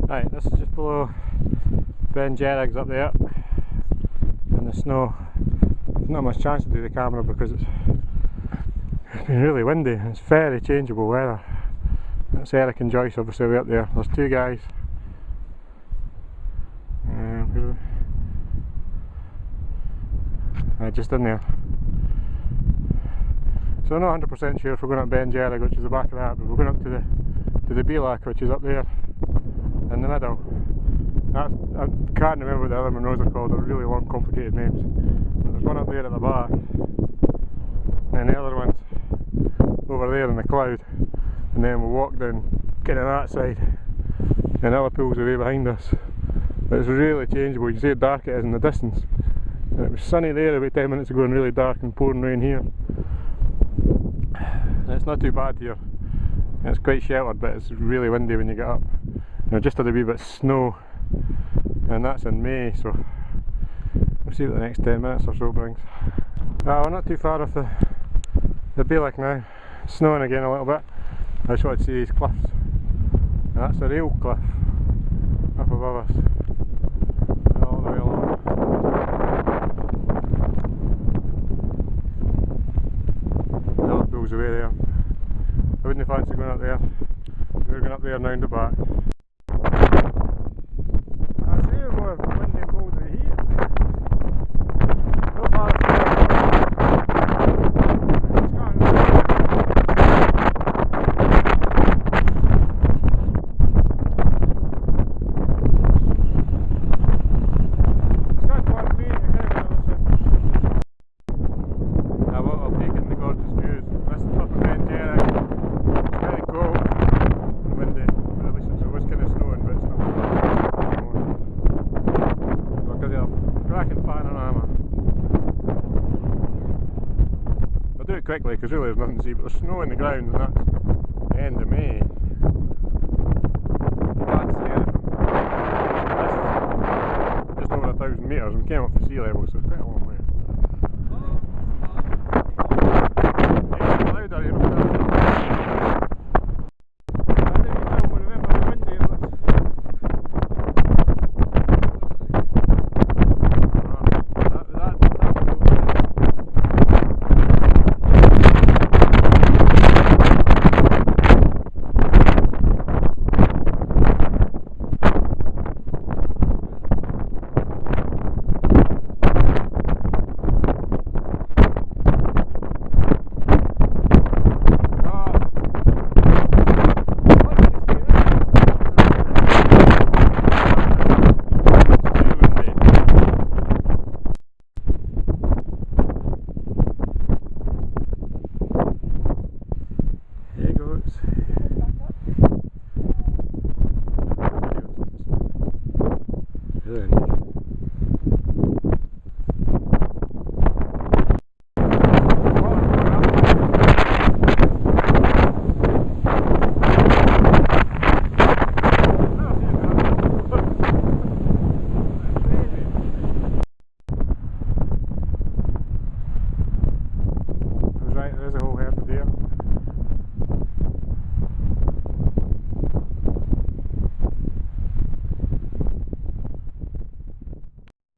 Right, this is just below Beinn Dearg up there in the snow. There's not much chance to do the camera because it's been really windy and it's very changeable weather. That's Eric and Joyce obviously way up there. There's two guys. Just in there. So I'm not 100% sure if we're going up Beinn Dearg, which is the back of that, but we're going up to the Beall, which is up there in the middle. I can't remember what the other Monroes are called. They're really long, complicated names. But there's one up there at the back, and the other one's over there in the cloud. And then we'll walk down kind of that side, and Ullapool's away behind us. But it's really changeable. You see how dark it is in the distance. And it was sunny there about 10 minutes ago and really dark and pouring rain here. And it's not too bad here. It's quite sheltered, but it's really windy when you get up. And I just had a wee bit of snow, and that's in May, so we'll see what the next 10 minutes or so brings. We're not too far off the Beall now. It's snowing again a little bit. I just wanted to see these cliffs. And that's a real cliff up above us. All the way along. Ullapool's away there. I wouldn't fancy going up there. We're going up there and round the back. I see we're more windy and cold than here. No far from quickly because really there's nothing to see, but there's snow on the ground and that's the end of May. You can't see anything. This is just over 1,000 metres and came up to sea level, so it's quite a long way.